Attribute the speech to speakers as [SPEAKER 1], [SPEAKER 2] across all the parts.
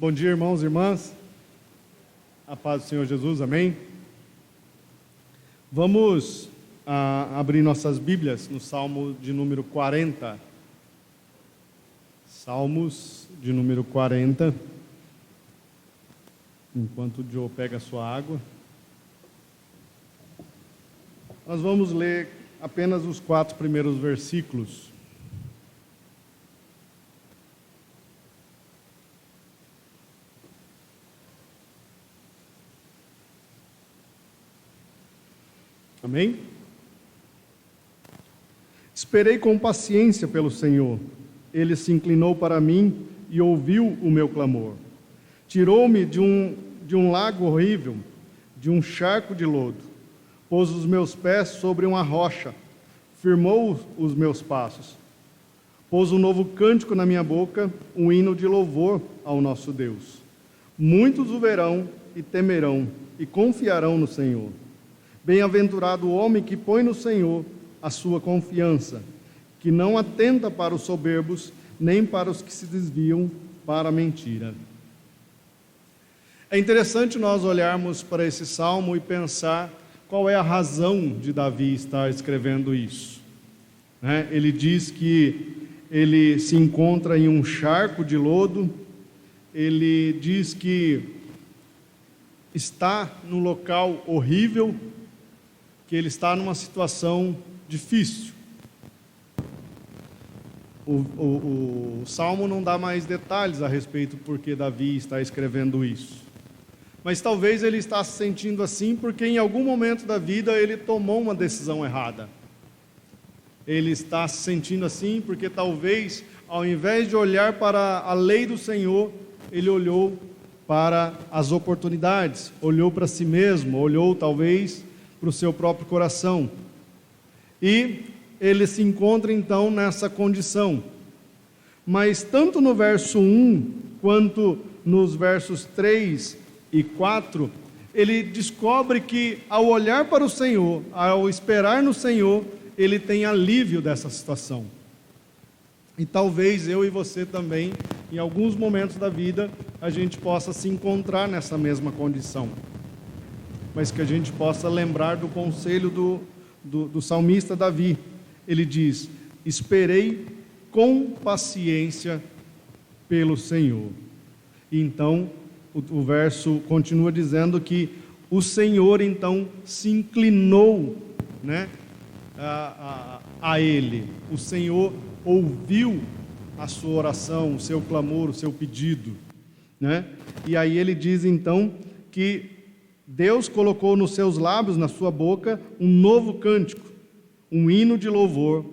[SPEAKER 1] Bom dia, irmãos e irmãs. A paz do Senhor Jesus, amém? Vamos abrir nossas Bíblias no Salmo de número 40. Salmos de número 40. Enquanto o Joe pega a sua água. Nós vamos ler apenas os 4 primeiros versículos. Amém? Esperei com paciência pelo Senhor. Ele se inclinou para mim e ouviu o meu clamor. Tirou-me de um lago horrível, de um charco de lodo. Pôs os meus pés sobre uma rocha, firmou os meus passos. Pôs um novo cântico na minha boca, um hino de louvor ao nosso Deus. Muitos o verão e temerão e confiarão no Senhor. Bem-aventurado o homem que põe no Senhor a sua confiança, que não atenta para os soberbos, nem para os que se desviam para a mentira. É interessante nós olharmos para esse salmo e pensar qual é a razão de Davi estar escrevendo isso. Ele diz que ele se encontra em um charco de lodo, ele diz que está num local horrível, que ele está numa situação difícil. O Salmo não dá mais detalhes a respeito do porquê Davi está escrevendo isso. Mas talvez ele está se sentindo assim porque em algum momento da vida ele tomou uma decisão errada. Ele está se sentindo assim porque talvez, ao invés de olhar para a lei do Senhor, ele olhou para as oportunidades, olhou para si mesmo, olhou talvez para o seu próprio coração. E ele se encontra então nessa condição. Mas tanto no verso 1, quanto nos versos 3 e 4, ele descobre que ao olhar para o Senhor, ao esperar no Senhor, ele tem alívio dessa situação. E talvez eu e você também, em alguns momentos da vida, a gente possa se encontrar nessa mesma condição. Mas que a gente possa lembrar do conselho do salmista Davi. Ele diz: esperei com paciência pelo Senhor. E então, o verso continua dizendo que o Senhor então se inclinou, a ele. O Senhor ouviu a sua oração, o seu clamor, o seu pedido. E aí ele diz então que Deus colocou nos seus lábios, na sua boca, um novo cântico, um hino de louvor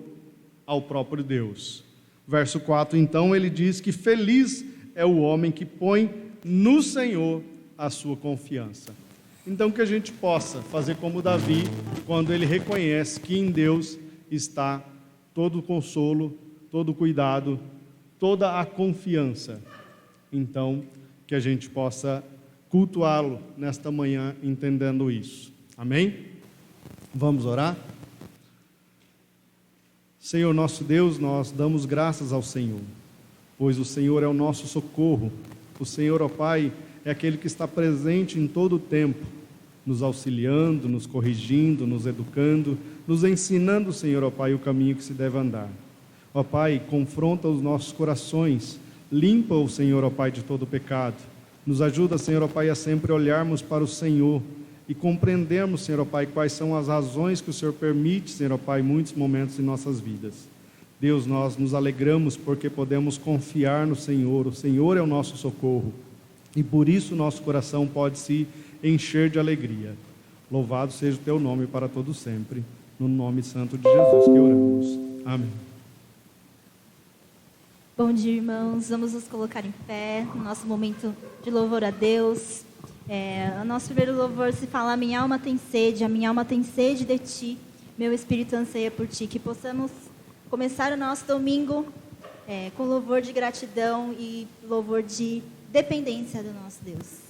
[SPEAKER 1] ao próprio Deus. Verso 4, então, ele diz que feliz é o homem que põe no Senhor a sua confiança. Então, que a gente possa fazer como Davi, quando ele reconhece que em Deus está todo o consolo, todo o cuidado, toda a confiança. Então, que a gente possa cultuá-lo nesta manhã, entendendo isso. Amém? Vamos orar? Senhor nosso Deus, nós damos graças ao Senhor, pois o Senhor é o nosso socorro. O Senhor, ó Pai, é aquele que está presente em todo o tempo, nos auxiliando, nos corrigindo, nos educando, nos ensinando, Senhor, ó Pai, o caminho que se deve andar. Ó Pai, confronta os nossos corações, limpa o Senhor, ó Pai, de todo o pecado. Nos ajuda, Senhor, ó Pai, a sempre olharmos para o Senhor e compreendermos, Senhor, ó Pai, quais são as razões que o Senhor permite, Senhor, ó Pai, em muitos momentos em nossas vidas. Deus, nós nos alegramos porque podemos confiar no Senhor. O Senhor é o nosso socorro e por isso o nosso coração pode se encher de alegria. Louvado seja o Teu nome para todo sempre. No nome santo de Jesus que oramos. Amém.
[SPEAKER 2] Bom dia, irmãos. Vamos nos colocar em pé no nosso momento de louvor a Deus. O nosso primeiro louvor se fala: a minha alma tem sede de ti, meu espírito anseia por ti. Que possamos começar o nosso domingo com louvor de gratidão e louvor de dependência do nosso Deus.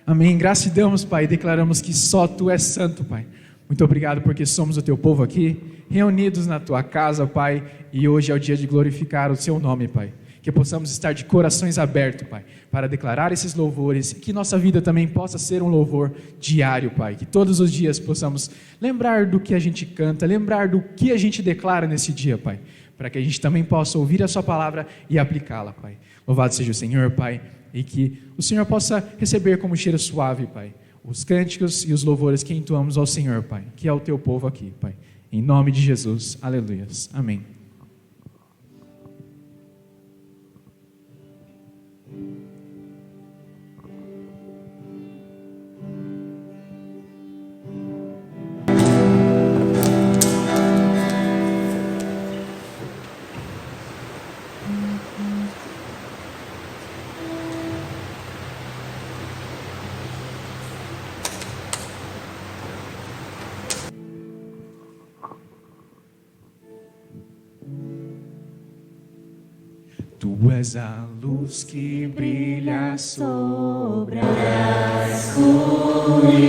[SPEAKER 3] Amém. Graça te damos, Pai, e declaramos que só Tu és santo, Pai. Muito obrigado porque somos o Teu povo aqui, reunidos na Tua casa, Pai, e hoje é o dia de glorificar o Seu nome, Pai. Que possamos estar de corações abertos, Pai, para declarar esses louvores, e que nossa vida também possa ser um louvor diário, Pai. Que todos os dias possamos lembrar do que a gente canta, lembrar do que a gente declara nesse dia, Pai, para que a gente também possa ouvir a Sua palavra e aplicá-la, Pai. Louvado seja o Senhor, Pai, e que o Senhor possa receber como cheiro suave, Pai, os cânticos e os louvores que entoamos ao Senhor, Pai, que é o Teu povo aqui, Pai. Em nome de Jesus, aleluias. Amém. Tu és a luz que brilha sobre a escuridão.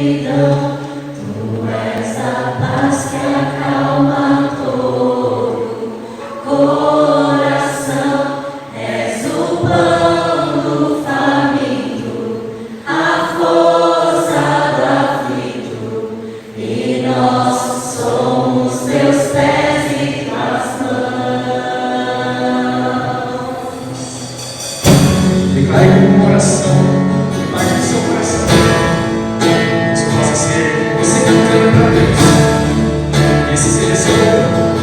[SPEAKER 3] Tu és a paz que acalma todo coração. És o pão do faminto, a força do aflito, e nós somos teus pés e tuas mãos. Declare com o coração, debaixo do seu coração, isso possa ser você cantando para Deus. Esse seja seu louvor.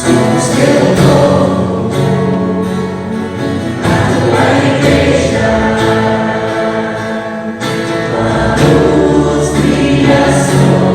[SPEAKER 3] Somos teu povo, a tua igreja, tua luz brilha sobre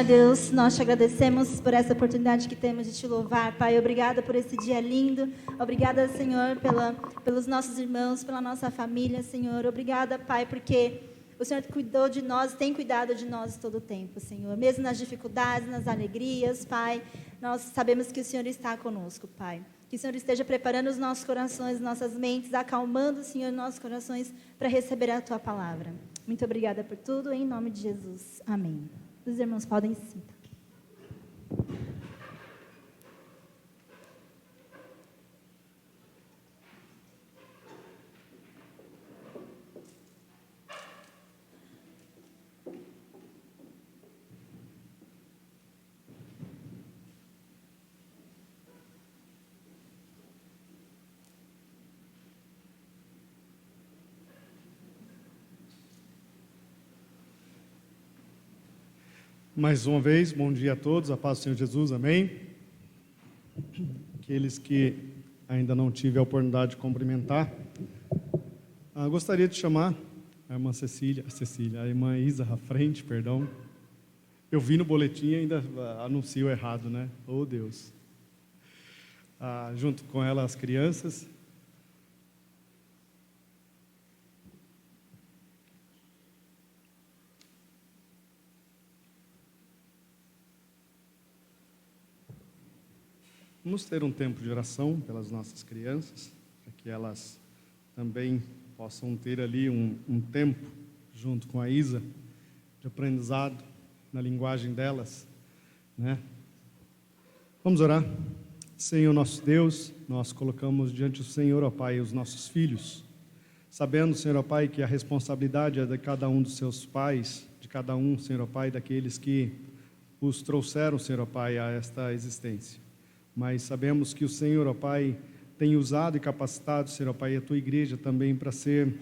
[SPEAKER 2] Senhor Deus, nós te agradecemos por essa oportunidade que temos de te louvar, Pai. Obrigada por esse dia lindo. Obrigada, Senhor, pelos nossos irmãos, pela nossa família, Senhor. Obrigada, Pai, porque o Senhor cuidou de nós, tem cuidado de nós todo o tempo, Senhor. Mesmo nas dificuldades, nas alegrias, Pai, nós sabemos que o Senhor está conosco, Pai. Que o Senhor esteja preparando os nossos corações, nossas mentes, acalmando, Senhor, nossos corações para receber a Tua palavra. Muito obrigada por tudo, em nome de Jesus. Amém. Os irmãos podem se sentar.
[SPEAKER 1] Mais uma vez, bom dia a todos, a paz do Senhor Jesus, amém? Aqueles que ainda não tive a oportunidade de cumprimentar, gostaria de chamar a irmã a irmã Isa à frente, perdão. Eu vi no boletim e ainda anuncio errado, né? Oh, Deus. Junto com ela as crianças. Vamos ter um tempo de oração pelas nossas crianças, para que elas também possam ter ali um tempo, junto com a Isa, de aprendizado na linguagem delas, né? Vamos orar. Senhor nosso Deus, nós colocamos diante do Senhor, ó Pai, os nossos filhos, sabendo, Senhor, ó Pai, que a responsabilidade é de cada um dos seus pais, de cada um, Senhor, ó Pai, daqueles que os trouxeram, Senhor, ó Pai, a esta existência. Mas sabemos que o Senhor, ó Pai, tem usado e capacitado, Senhor, ó Pai, a Tua igreja também para ser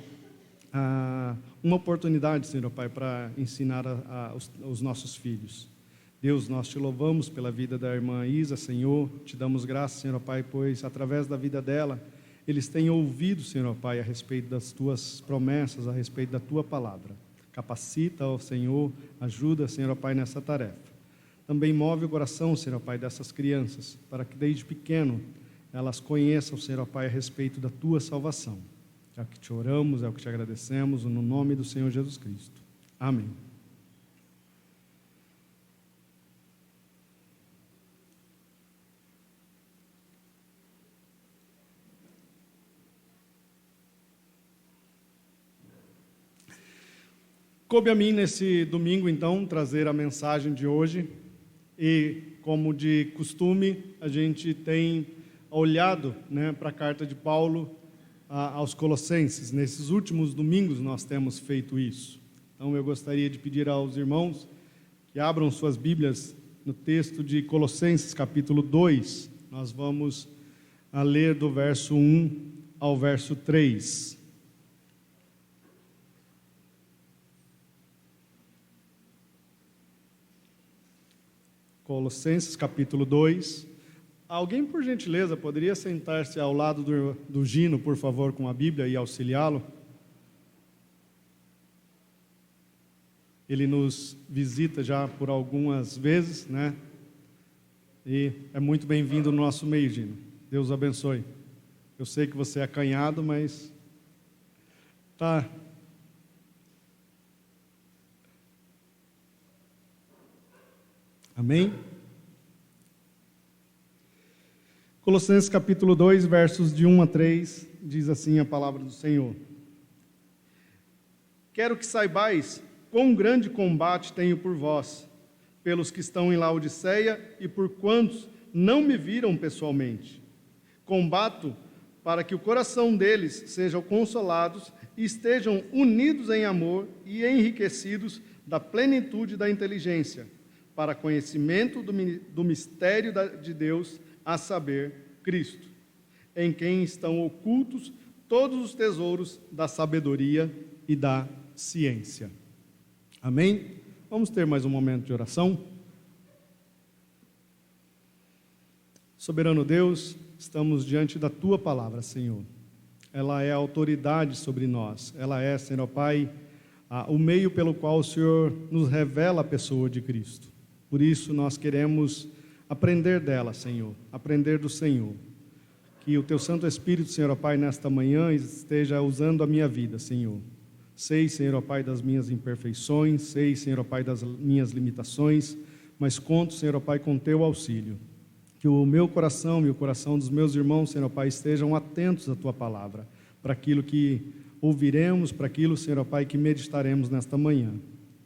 [SPEAKER 1] uma oportunidade, Senhor, ó Pai, para ensinar os nossos filhos. Deus, nós Te louvamos pela vida da irmã Isa, Senhor, Te damos graças, Senhor, ó Pai, pois através da vida dela, eles têm ouvido, Senhor, ó Pai, a respeito das Tuas promessas, a respeito da Tua palavra. Capacita, ó Senhor, ajuda, Senhor, ó Pai, nessa tarefa. Também move o coração, Senhor Pai, dessas crianças, para que desde pequeno elas conheçam, Senhor Pai, a respeito da Tua salvação. É o que Te oramos, é o que Te agradecemos, no nome do Senhor Jesus Cristo. Amém. Coube a mim nesse domingo, então, trazer a mensagem de hoje. E, como de costume, a gente tem olhado, né, para a carta de Paulo aos Colossenses. Nesses últimos domingos nós temos feito isso. Então eu gostaria de pedir aos irmãos que abram suas Bíblias no texto de Colossenses, capítulo 2. Nós vamos ler do verso 1 ao verso 3. Colossenses, capítulo 2. Alguém, por gentileza, poderia sentar-se ao lado do Gino, por favor, com a Bíblia e auxiliá-lo? Ele nos visita já por algumas vezes, né? E é muito bem-vindo no nosso meio, Gino. Deus o abençoe. Eu sei que você é acanhado, mas tá. Amém? Colossenses capítulo 2, versos de 1 a 3, diz assim a palavra do Senhor. Quero que saibais quão grande combate tenho por vós, pelos que estão em Laodiceia e por quantos não me viram pessoalmente. Combato para que o coração deles sejam consolados e estejam unidos em amor e enriquecidos da plenitude da inteligência, para conhecimento do mistério de Deus, a saber, Cristo, em quem estão ocultos todos os tesouros da sabedoria e da ciência. Amém? Vamos ter mais um momento de oração. Soberano Deus, estamos diante da Tua palavra, Senhor. Ela é a autoridade sobre nós. Ela é, Senhor Pai, o meio pelo qual o Senhor nos revela a pessoa de Cristo. Por isso nós queremos aprender dela, Senhor, aprender do Senhor. Que o Teu Santo Espírito, Senhor, ó Pai, nesta manhã esteja usando a minha vida, Senhor. Sei, Senhor, ó Pai, das minhas imperfeições, sei, Senhor, ó Pai, das minhas limitações, mas conto, Senhor, ó Pai, com Teu auxílio. Que o meu coração e o coração dos meus irmãos, Senhor, ó Pai, estejam atentos à Tua palavra, para aquilo que ouviremos, para aquilo, Senhor, ó Pai, que meditaremos nesta manhã.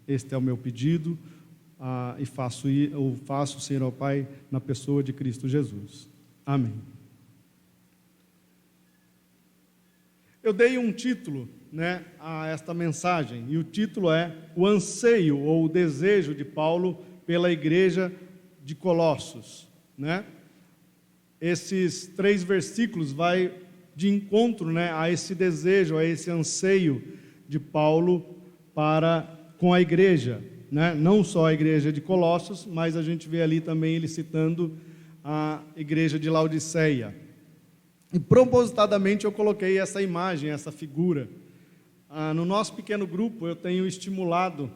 [SPEAKER 1] Este é o meu pedido, e faço, Senhor, ó Pai, na pessoa de Cristo Jesus. Amém. Eu dei um título, a esta mensagem, e o título é O Anseio ou o Desejo de Paulo pela Igreja de Colossos. Esses 3 versículos vai de encontro, a esse desejo, a esse anseio de Paulo com a igreja, não só a igreja de Colossos, mas a gente vê ali também ele citando a igreja de Laodiceia. E propositadamente eu coloquei essa imagem, essa figura. No nosso pequeno grupo eu tenho estimulado,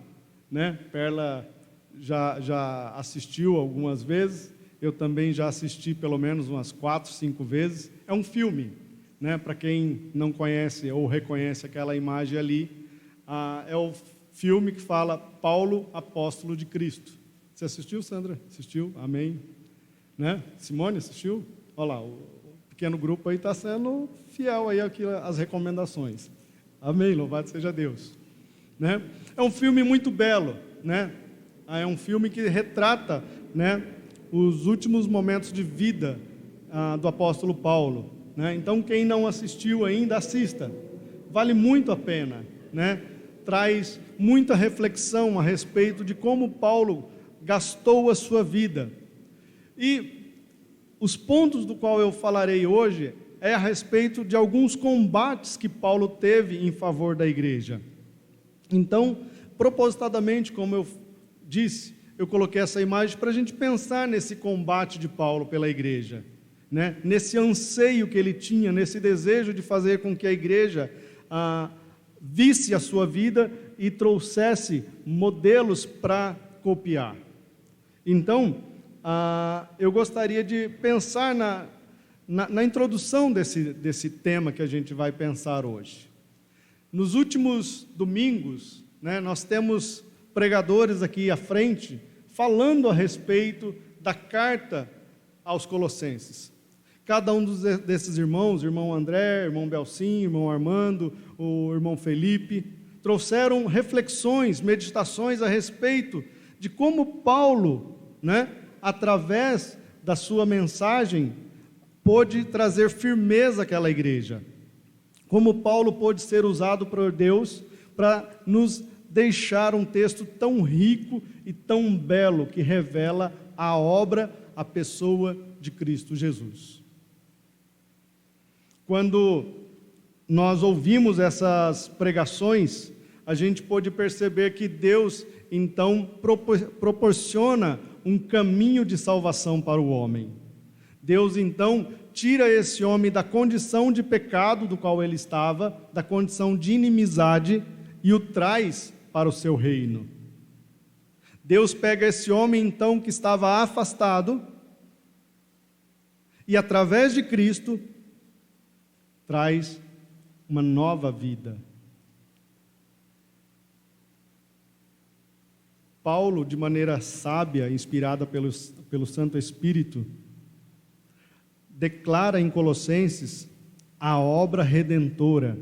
[SPEAKER 1] Perla já assistiu algumas vezes, eu também já assisti pelo menos umas 4, 5 vezes. É um filme, para quem não conhece ou reconhece aquela imagem ali, é o filme que fala Paulo, apóstolo de Cristo. Você assistiu, Sandra? Assistiu? Amém. Simone, assistiu? Olha lá, o pequeno grupo aí está sendo fiel aí às recomendações. Amém, louvado seja Deus. É um filme muito belo, é um filme que retrata, os últimos momentos de vida do apóstolo Paulo. Então, quem não assistiu ainda, assista. Vale muito a pena, Traz muita reflexão a respeito de como Paulo gastou a sua vida. E os pontos do qual eu falarei hoje é a respeito de alguns combates que Paulo teve em favor da igreja. Então, propositadamente, como eu disse, eu coloquei essa imagem para a gente pensar nesse combate de Paulo pela igreja, nesse anseio que ele tinha, nesse desejo de fazer com que a igreja visse a sua vida e trouxesse modelos para copiar. Então, eu gostaria de pensar na introdução desse tema que a gente vai pensar hoje. Nos últimos domingos, nós temos pregadores aqui à frente falando a respeito da carta aos Colossenses. Cada um desses irmãos, irmão André, irmão Belcinho, irmão Armando, o irmão Felipe, trouxeram reflexões, meditações a respeito de como Paulo, através da sua mensagem, pôde trazer firmeza àquela igreja. Como Paulo pôde ser usado por Deus para nos deixar um texto tão rico e tão belo que revela a obra, a pessoa de Cristo Jesus. Quando nós ouvimos essas pregações, a gente pôde perceber que Deus, então, proporciona um caminho de salvação para o homem. Deus, então, tira esse homem da condição de pecado do qual ele estava, da condição de inimizade, e o traz para o seu reino. Deus pega esse homem, então, que estava afastado, e através de Cristo, traz uma nova vida. Paulo, de maneira sábia, inspirada pelo Santo Espírito, declara em Colossenses a obra redentora,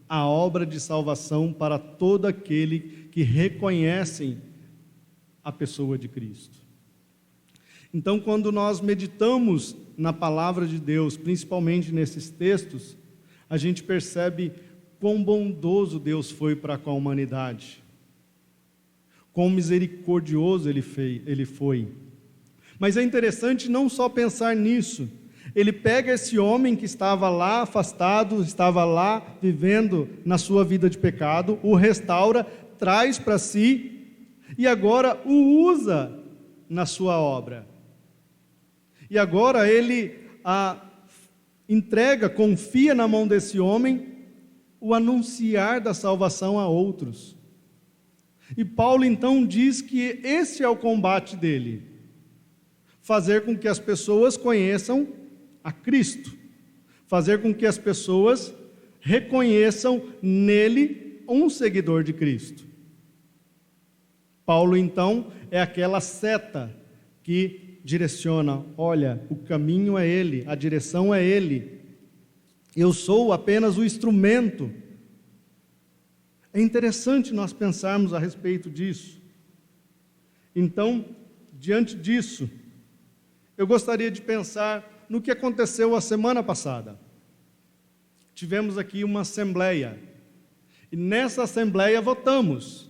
[SPEAKER 1] a obra de salvação para todo aquele que reconhecem a pessoa de Cristo. Então, quando nós meditamos na palavra de Deus, principalmente nesses textos, a gente percebe quão bondoso Deus foi para com a humanidade, quão misericordioso ele foi. Mas é interessante não só pensar nisso. Ele pega esse homem que estava lá afastado, estava lá vivendo na sua vida de pecado, o restaura, traz para si e agora o usa na sua obra. E agora ele entrega, confia na mão desse homem o anunciar da salvação a outros. E Paulo então diz que esse é o combate dele: fazer com que as pessoas conheçam a Cristo, fazer com que as pessoas reconheçam nele um seguidor de Cristo. Paulo então é aquela seta que direciona: olha, o caminho é ele, a direção é ele, eu sou apenas o instrumento. É interessante nós pensarmos a respeito disso. Então, diante disso, eu gostaria de pensar no que aconteceu a semana passada. Tivemos aqui uma assembleia, e nessa assembleia votamos,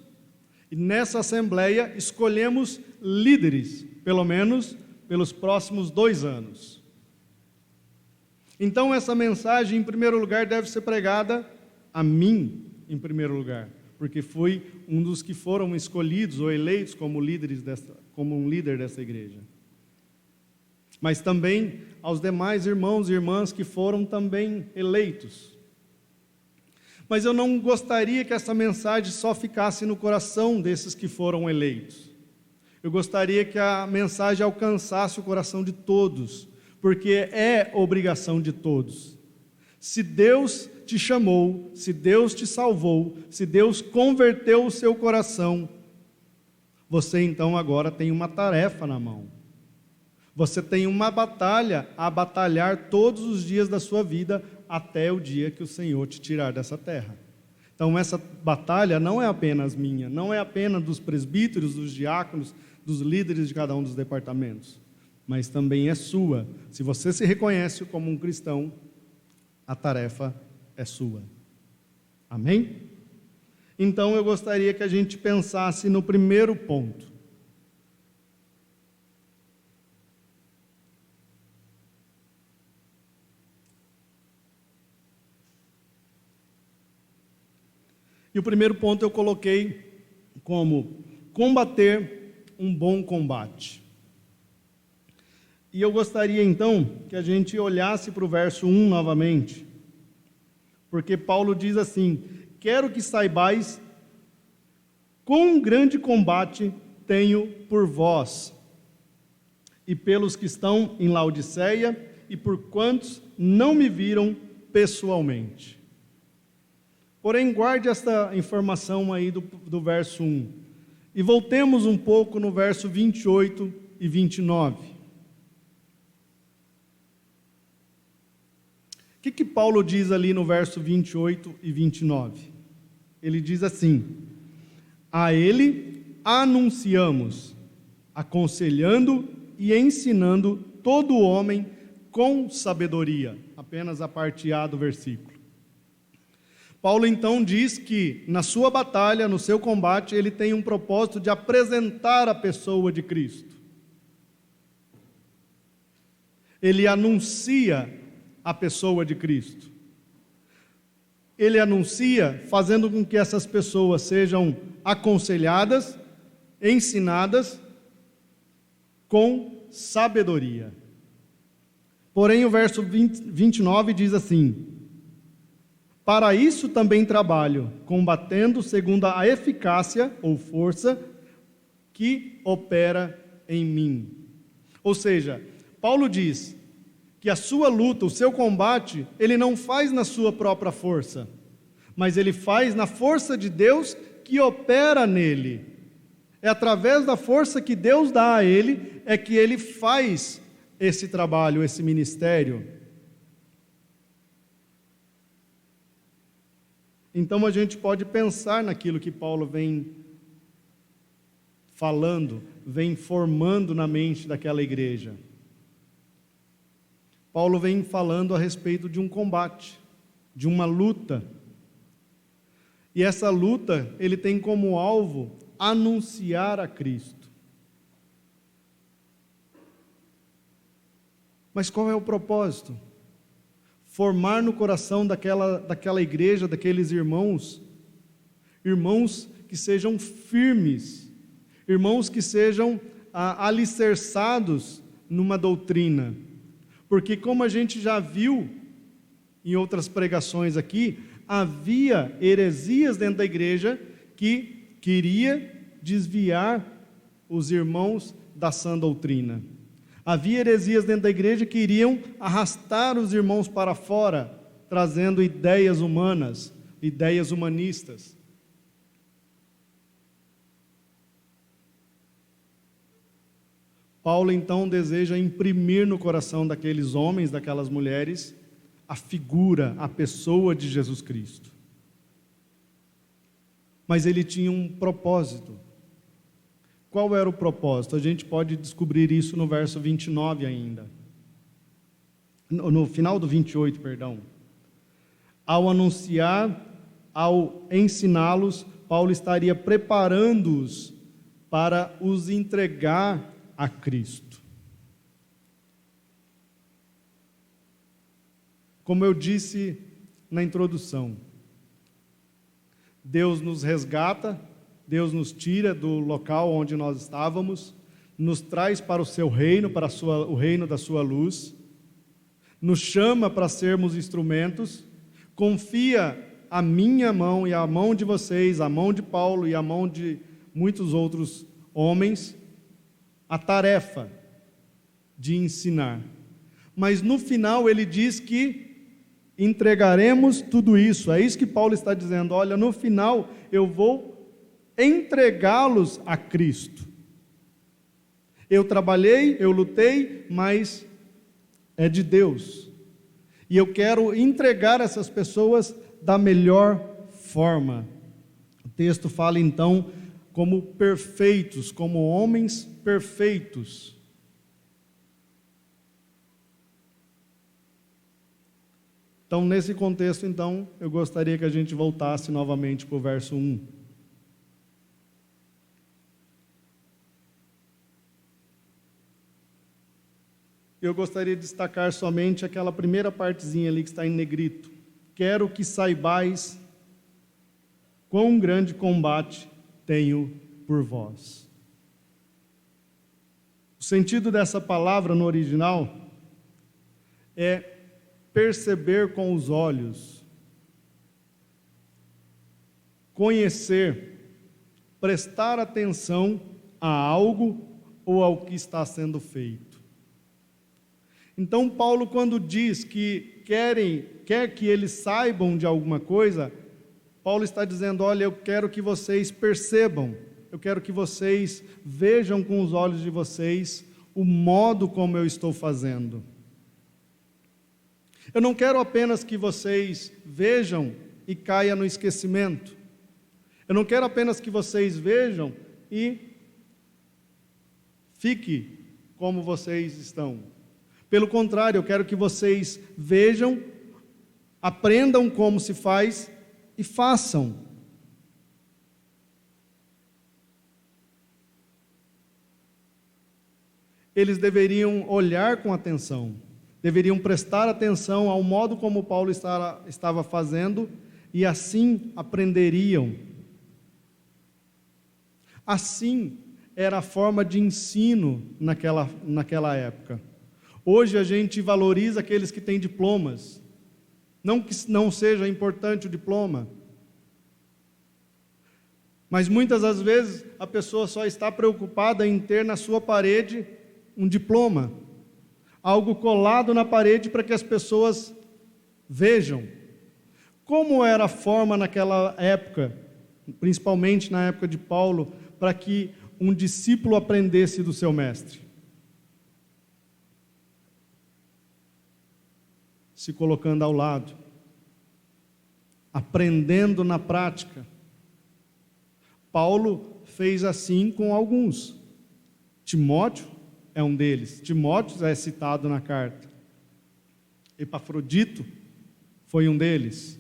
[SPEAKER 1] e nessa assembleia escolhemos líderes, pelo menos pelos próximos 2 anos. Então essa mensagem, em primeiro lugar, deve ser pregada a mim, em primeiro lugar, porque fui um dos que foram escolhidos ou eleitos como um líder dessa igreja. Mas também aos demais irmãos e irmãs que foram também eleitos. Mas eu não gostaria que essa mensagem só ficasse no coração desses que foram eleitos. Eu gostaria que a mensagem alcançasse o coração de todos, porque é obrigação de todos. Se Deus te chamou, se Deus te salvou, se Deus converteu o seu coração, você então agora tem uma tarefa na mão. Você tem uma batalha a batalhar todos os dias da sua vida, até o dia que o Senhor te tirar dessa terra. Então essa batalha não é apenas minha, não é apenas dos presbíteros, dos diáconos, dos líderes de cada um dos departamentos, mas também é sua. Se você se reconhece como um cristão, a tarefa é sua. Amém? Então eu gostaria que a gente pensasse no primeiro ponto. E o primeiro ponto eu coloquei como combater um bom combate. E eu gostaria então que a gente olhasse para o verso 1 novamente, porque Paulo diz assim: quero que saibais quão grande combate tenho por vós, e pelos que estão em Laodiceia, e por quantos não me viram pessoalmente. Porém, guarde esta informação aí do verso 1, e voltemos um pouco no verso 28 e 29. O que Paulo diz ali no verso 28 e 29? Ele diz assim: a ele anunciamos, aconselhando e ensinando todo homem com sabedoria. Apenas a parte A do versículo. Paulo então diz que na sua batalha, no seu combate, ele tem um propósito de apresentar a pessoa de Cristo. Ele anuncia a pessoa de Cristo. Ele anuncia fazendo com que essas pessoas sejam aconselhadas, ensinadas com sabedoria. Porém, o verso 29 diz assim: para isso também trabalho, combatendo segundo a eficácia ou força que opera em mim. Ou seja, Paulo diz que a sua luta, o seu combate, ele não faz na sua própria força, mas ele faz na força de Deus que opera nele. É através da força que Deus dá a ele, é que ele faz esse trabalho, esse ministério. Então a gente pode pensar naquilo que Paulo vem falando, vem formando na mente daquela igreja. Paulo vem falando a respeito de um combate, de uma luta. E essa luta, ele tem como alvo anunciar a Cristo. Mas qual é o propósito? Formar no coração daquela igreja, daqueles irmãos que sejam firmes, irmãos que sejam alicerçados numa doutrina. Porque, como a gente já viu em outras pregações aqui, havia heresias dentro da igreja que queria desviar os irmãos da sã doutrina. Havia heresias dentro da igreja que iriam arrastar os irmãos para fora, trazendo ideias humanas, ideias humanistas. Paulo então deseja imprimir no coração daqueles homens, daquelas mulheres, a figura, a pessoa de Jesus Cristo. Mas ele tinha um propósito. Qual era o propósito? A gente pode descobrir isso no verso 29 ainda. No final do 28, perdão. Ao anunciar, ao ensiná-los, Paulo estaria preparando-os para os entregar a Cristo. Como eu disse na introdução, Deus nos resgata, Deus nos tira do local onde nós estávamos, nos traz para o seu reino, para o reino da sua luz, nos chama para sermos instrumentos, confia a minha mão e a mão de vocês, a mão de Paulo e a mão de muitos outros homens, a tarefa de ensinar. Mas no final ele diz que entregaremos tudo isso. É isso que Paulo está dizendo. Olha, no final eu vou entregá-los a Cristo. Eu trabalhei, eu lutei, mas é de Deus. E eu quero entregar essas pessoas da melhor forma. O texto fala então como perfeitos, como homens perfeitos. Então, nesse contexto, então, eu gostaria que a gente voltasse novamente para o verso 1. Eu gostaria de destacar somente aquela primeira partezinha ali que está em negrito. Quero que saibais quão grande combate tenho por vós. O sentido dessa palavra no original é perceber com os olhos, conhecer, prestar atenção a algo ou ao que está sendo feito. Então Paulo, quando diz que quer que eles saibam de alguma coisa, Paulo está dizendo, olha, eu quero que vocês percebam, eu quero que vocês vejam com os olhos de vocês o modo como eu estou fazendo. Eu não quero apenas que vocês vejam e caia no esquecimento. Eu não quero apenas que vocês vejam e fique como vocês estão. Pelo contrário, eu quero que vocês vejam, aprendam como se faz e façam. Eles deveriam olhar com atenção, deveriam prestar atenção ao modo como Paulo estava fazendo e assim aprenderiam. Assim era a forma de ensino naquela época. Hoje a gente valoriza aqueles que têm diplomas. Não que não seja importante o diploma, mas muitas das vezes a pessoa só está preocupada em ter na sua parede um diploma, algo colado na parede para que as pessoas vejam. Como era a forma naquela época, principalmente na época de Paulo, para que um discípulo aprendesse do seu mestre? Se colocando ao lado, aprendendo na prática. Paulo fez assim com alguns. Timóteo é um deles. Timóteo é citado na carta. Epafrodito foi um deles.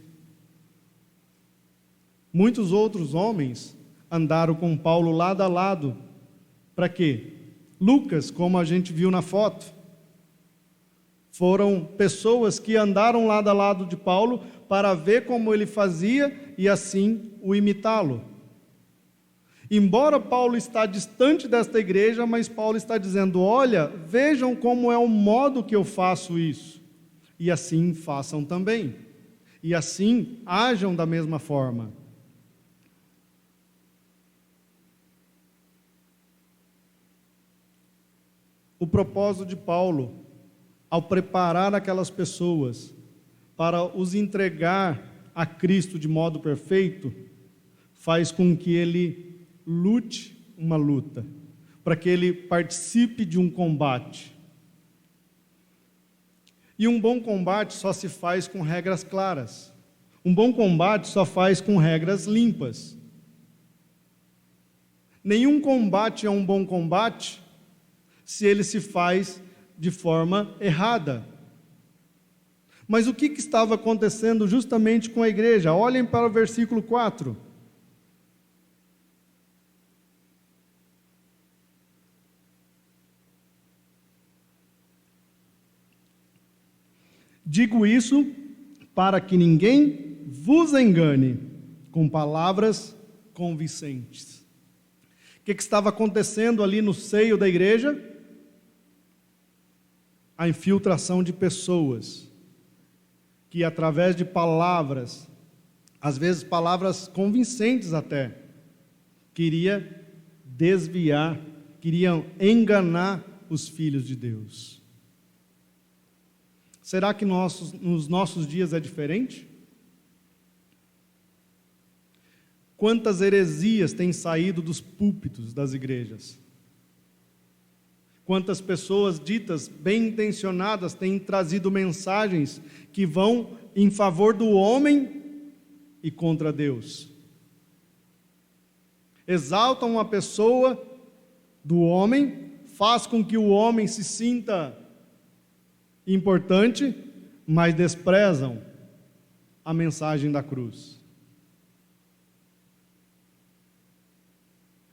[SPEAKER 1] Muitos outros homens andaram com Paulo lado a lado. Para quê? Lucas, como a gente viu na foto, foram pessoas que andaram lado a lado de Paulo para ver como ele fazia e assim o imitá-lo. Embora Paulo está distante desta igreja, mas Paulo está dizendo, olha, vejam como é o modo que eu faço isso. E assim façam também. E assim ajam da mesma forma. O propósito de Paulo, ao preparar aquelas pessoas para os entregar a Cristo de modo perfeito, faz com que ele lute uma luta, para que ele participe de um combate. E um bom combate só se faz com regras claras. Um bom combate só faz com regras limpas. Nenhum combate é um bom combate se ele se faz de forma errada. Mas o que estava acontecendo justamente com a igreja? Olhem para o versículo 4. Digo isso para que ninguém vos engane com palavras convincentes. O que estava acontecendo ali no seio da igreja? A infiltração de pessoas que, através de palavras, às vezes palavras convincentes até, queriam desviar, queriam enganar os filhos de Deus. Será que nos nossos dias é diferente? Quantas heresias têm saído dos púlpitos das igrejas? Quantas pessoas ditas bem intencionadas têm trazido mensagens que vão em favor do homem e contra Deus? Exaltam a pessoa do homem, faz com que o homem se sinta importante, mas desprezam a mensagem da cruz.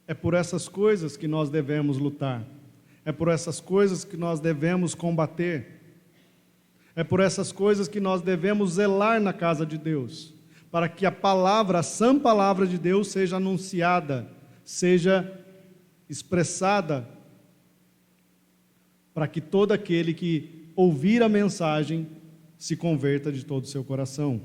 [SPEAKER 1] É por essas coisas que nós devemos lutar. É por essas coisas que nós devemos combater. É por essas coisas que nós devemos zelar na casa de Deus, para que a palavra, a sã palavra de Deus seja anunciada, seja expressada, para que todo aquele que ouvir a mensagem se converta de todo o seu coração.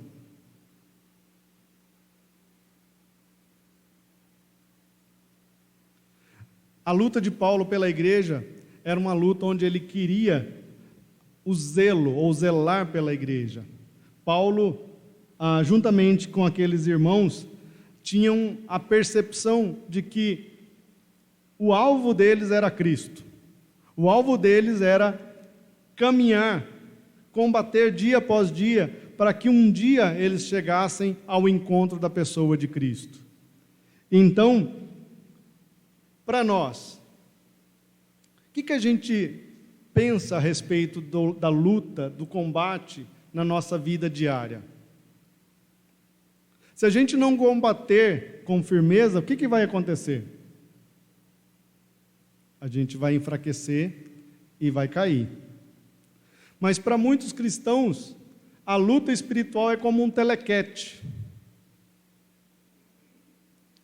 [SPEAKER 1] A luta de Paulo pela igreja era uma luta onde ele queria o zelo, ou zelar pela igreja. Paulo, juntamente com aqueles irmãos, tinham a percepção de que o alvo deles era Cristo. O alvo deles era caminhar, combater dia após dia, para que um dia eles chegassem ao encontro da pessoa de Cristo. Então, para nós, o que a gente pensa a respeito da luta, do combate na nossa vida diária? Se a gente não combater com firmeza, o que vai acontecer? A gente vai enfraquecer e vai cair. Mas para muitos cristãos, a luta espiritual é como um telequete.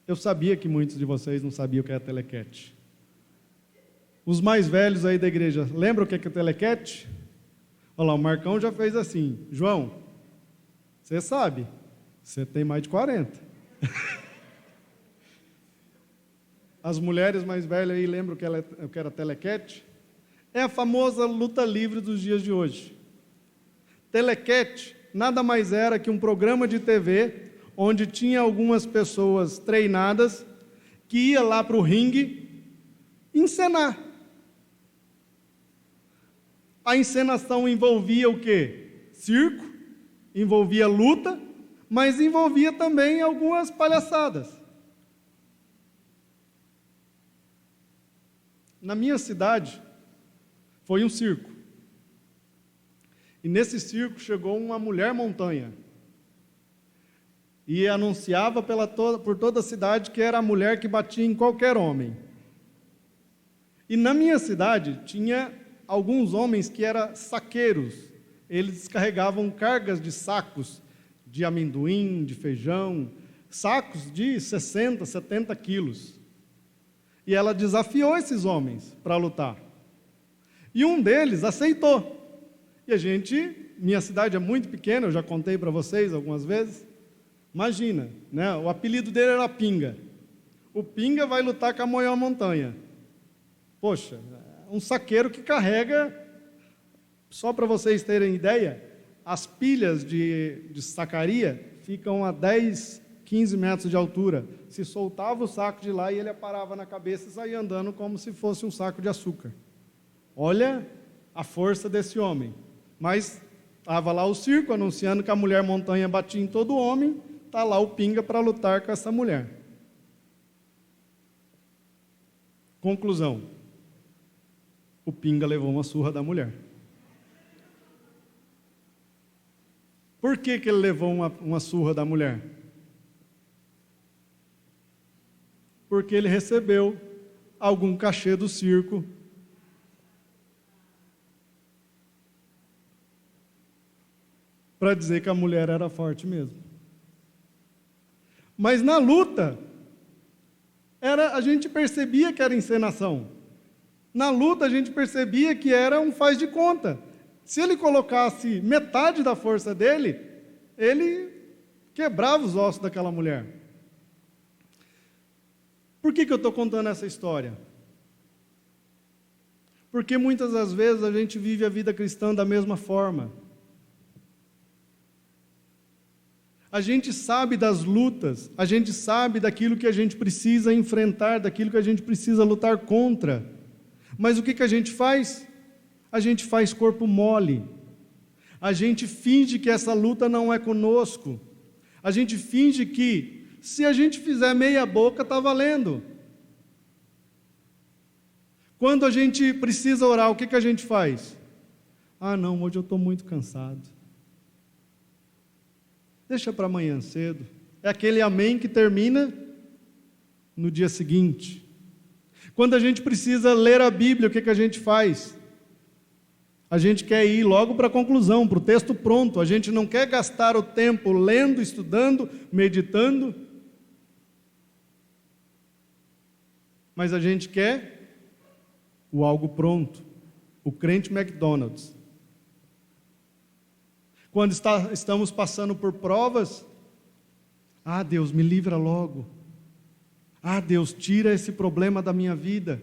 [SPEAKER 1] Eu sabia que muitos de vocês não sabiam o que é telequete. Os mais velhos aí da igreja, lembram o que é telequete? Olha lá, o Marcão já fez assim. João, você sabe, você tem mais de 40. As mulheres mais velhas aí lembram o que era telequete? É a famosa luta livre dos dias de hoje. Telequete nada mais era que um programa de TV onde tinha algumas pessoas treinadas que ia lá para o ringue encenar. A encenação envolvia o quê? Circo, envolvia luta, mas envolvia também algumas palhaçadas. Na minha cidade, foi um circo. E nesse circo chegou uma mulher montanha. E anunciava por toda a cidade que era a mulher que batia em qualquer homem. E na minha cidade tinha alguns homens que eram saqueiros. Eles descarregavam cargas de sacos de amendoim, de feijão, sacos de 60, 70 quilos. E ela desafiou esses homens para lutar. E um deles aceitou. E minha cidade é muito pequena, eu já contei para vocês algumas vezes. Imagina, né? O apelido dele era Pinga. O Pinga vai lutar com a Moió Montanha. Poxa, um saqueiro que carrega, só para vocês terem ideia, as pilhas de sacaria ficam a 10, 15 metros de altura. Se soltava o saco de lá e ele aparava na cabeça e saía andando como se fosse um saco de açúcar. Olha a força desse homem. Mas estava lá o circo anunciando que a mulher montanha batia em todo homem, está lá o Pinga para lutar com essa mulher. Conclusão: o Pinga levou uma surra da mulher. Por que ele levou uma surra da mulher? Porque ele recebeu algum cachê do circo para dizer que a mulher era forte mesmo. Mas na luta, a gente percebia que era encenação. Na luta a gente percebia que era um faz de conta. Se ele colocasse metade da força dele, ele quebrava os ossos daquela mulher. Por que eu estou contando essa história? Porque muitas das vezes a gente vive a vida cristã da mesma forma. A gente sabe das lutas, a gente sabe daquilo que a gente precisa enfrentar, daquilo que a gente precisa lutar contra. Mas o que a gente faz? A gente faz corpo mole. A gente finge que essa luta não é conosco. A gente finge que, se a gente fizer meia boca, está valendo. Quando a gente precisa orar, o que a gente faz? Ah, não, hoje eu estou muito cansado. Deixa para amanhã cedo. É aquele amém que termina no dia seguinte. Quando a gente precisa ler a Bíblia, o que a gente faz? A gente quer ir logo para a conclusão, para o texto pronto. A gente não quer gastar o tempo lendo, estudando, meditando. Mas a gente quer o algo pronto. O crente McDonald's. Quando estamos passando por provas, ah, Deus, me livra logo. Ah, Deus, tira esse problema da minha vida.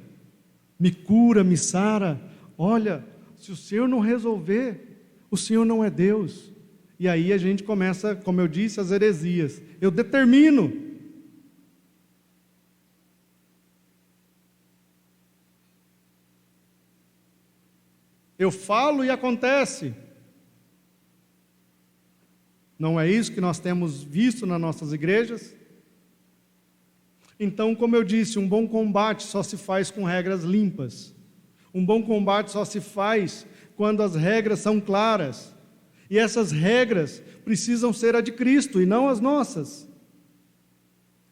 [SPEAKER 1] Me cura, me sara. Olha, se o Senhor não resolver, o Senhor não é Deus. E aí a gente começa, como eu disse, as heresias. Eu determino. Eu falo e acontece. Não é isso que nós temos visto nas nossas igrejas? Então, como eu disse, um bom combate só se faz com regras limpas. Um bom combate só se faz quando as regras são claras. E essas regras precisam ser a de Cristo e não as nossas.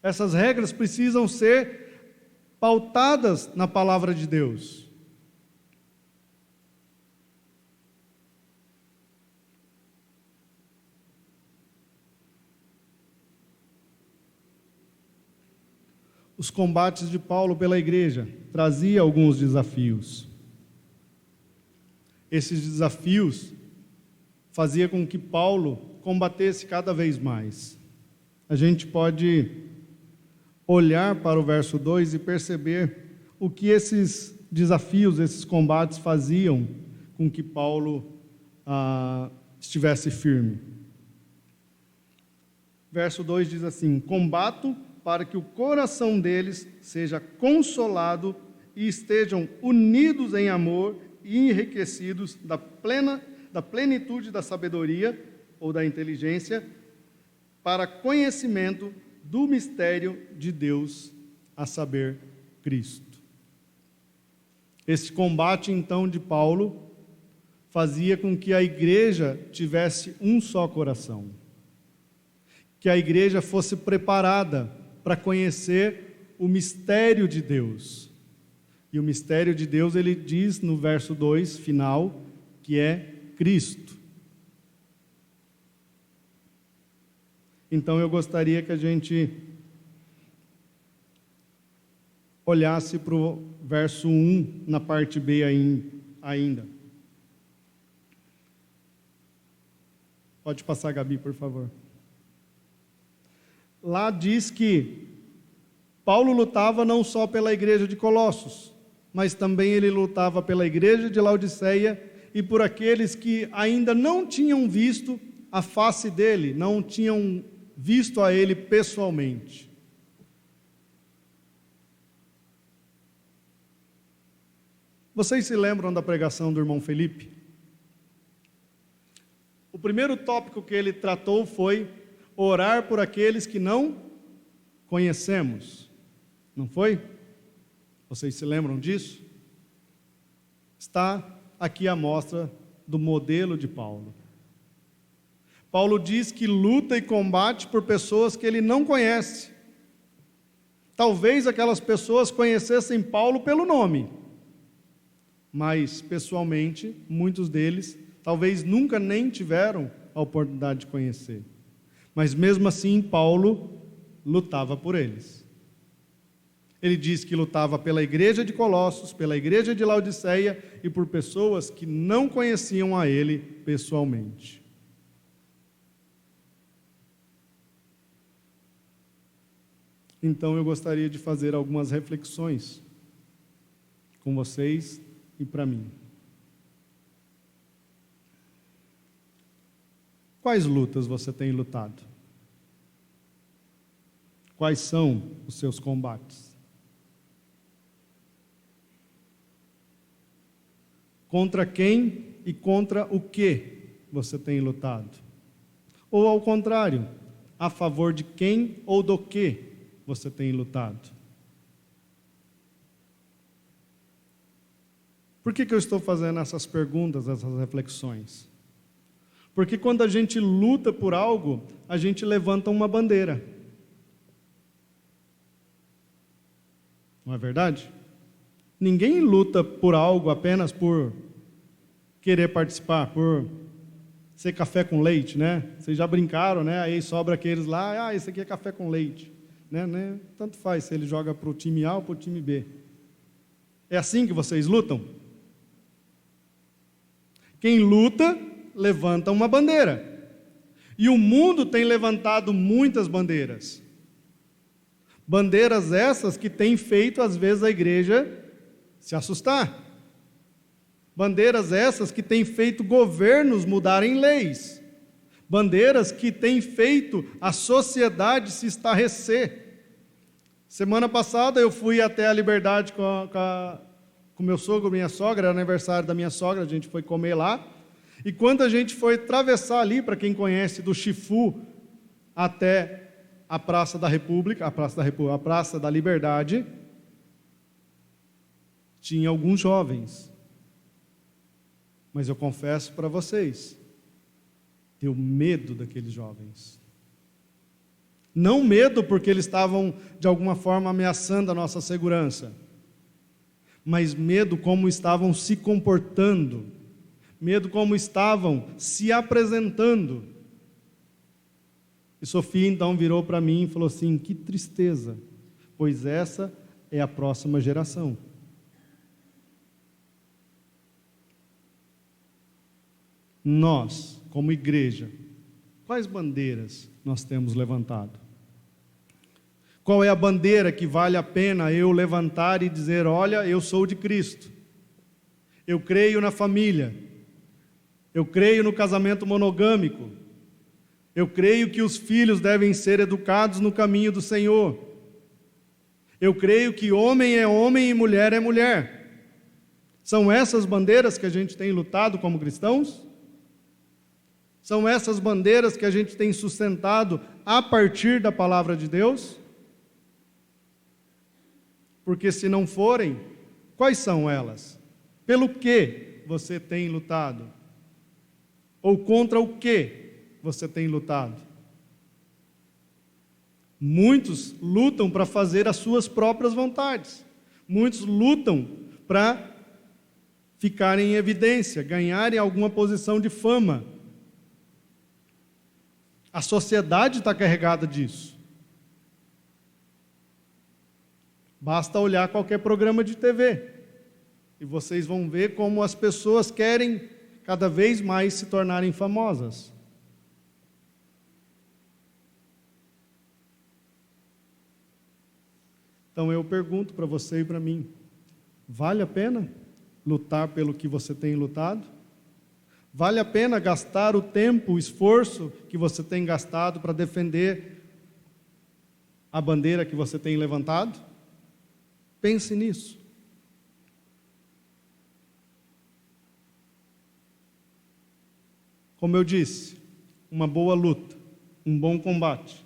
[SPEAKER 1] Essas regras precisam ser pautadas na palavra de Deus. Os combates de Paulo pela igreja traziam alguns desafios. Esses desafios faziam com que Paulo combatesse cada vez mais. A gente pode olhar para o verso 2 e perceber o que esses desafios, esses combates faziam com que Paulo estivesse firme. Verso 2 diz assim: combato para que o coração deles seja consolado e estejam unidos em amor e enriquecidos da plenitude da sabedoria ou da inteligência, para conhecimento do mistério de Deus, a saber, Cristo. Esse combate, então, de Paulo, fazia com que a igreja tivesse um só coração, que a igreja fosse preparada para conhecer o mistério de Deus. E o mistério de Deus, ele diz no verso 2, final, que é Cristo. Então eu gostaria que a gente olhasse para o verso 1, na parte B ainda. Pode passar, Gabi, por favor. Lá diz que Paulo lutava não só pela igreja de Colossos, mas também ele lutava pela igreja de Laodiceia e por aqueles que ainda não tinham visto a face dele, não tinham visto a ele pessoalmente. Vocês se lembram da pregação do irmão Felipe? O primeiro tópico que ele tratou foi orar por aqueles que não conhecemos. Não foi? Vocês se lembram disso? Está aqui a amostra do modelo de Paulo. Paulo diz que luta e combate por pessoas que ele não conhece. Talvez aquelas pessoas conhecessem Paulo pelo nome, mas pessoalmente, muitos deles talvez nunca nem tiveram a oportunidade de conhecer. Mas mesmo assim, Paulo lutava por eles. Ele diz que lutava pela igreja de Colossos, pela igreja de Laodiceia e por pessoas que não conheciam a ele pessoalmente. Então eu gostaria de fazer algumas reflexões com vocês e para mim. Quais lutas você tem lutado? Quais são os seus combates? Contra quem e contra o que você tem lutado? Ou ao contrário, a favor de quem ou do que você tem lutado? Por que eu estou fazendo essas perguntas, essas reflexões? Porque quando a gente luta por algo, a gente levanta uma bandeira. Não é verdade? Ninguém luta por algo apenas por querer participar, por ser café com leite, né? Vocês já brincaram, né? Aí sobra aqueles lá, esse aqui é café com leite. Né? Tanto faz se ele joga para o time A ou para o time B. É assim que vocês lutam? Quem luta, levanta uma bandeira. E o mundo tem levantado muitas bandeiras. Bandeiras essas que têm feito, às vezes, a igreja se assustar. Bandeiras essas que têm feito governos mudarem leis. Bandeiras que têm feito a sociedade se estarrecer. Semana passada eu fui até a Liberdade com meu sogro, minha sogra, era aniversário da minha sogra, a gente foi comer lá. E quando a gente foi atravessar ali, para quem conhece, do Chifu até a Praça da República, a Praça da Liberdade, tinha alguns jovens. Mas eu confesso para vocês, tenho medo daqueles jovens. Não medo porque eles estavam, de alguma forma, ameaçando a nossa segurança, mas medo como estavam se comportando, medo como estavam se apresentando. E Sofia então virou para mim e falou assim: que tristeza, pois essa é a próxima geração. Nós, como igreja, quais bandeiras nós temos levantado? Qual é a bandeira que vale a pena eu levantar e dizer: olha, eu sou de Cristo, eu creio na família, eu creio no casamento monogâmico, eu creio que os filhos devem ser educados no caminho do Senhor, eu creio que homem é homem e mulher é mulher. São essas bandeiras que a gente tem lutado como cristãos? São essas bandeiras que a gente tem sustentado a partir da palavra de Deus? Porque se não forem, quais são elas? Pelo que você tem lutado? Ou contra o que você tem lutado? Muitos lutam para fazer as suas próprias vontades. Muitos lutam para ficarem em evidência, ganharem alguma posição de fama. A sociedade está carregada disso. Basta olhar qualquer programa de TV e vocês vão ver como as pessoas querem cada vez mais se tornarem famosas. Então eu pergunto para você e para mim: Vale a pena lutar pelo que você tem lutado? Vale a pena gastar o tempo, o esforço que você tem gastado para defender a bandeira que você tem levantado? Pense nisso. Como eu disse, uma boa luta, um bom combate,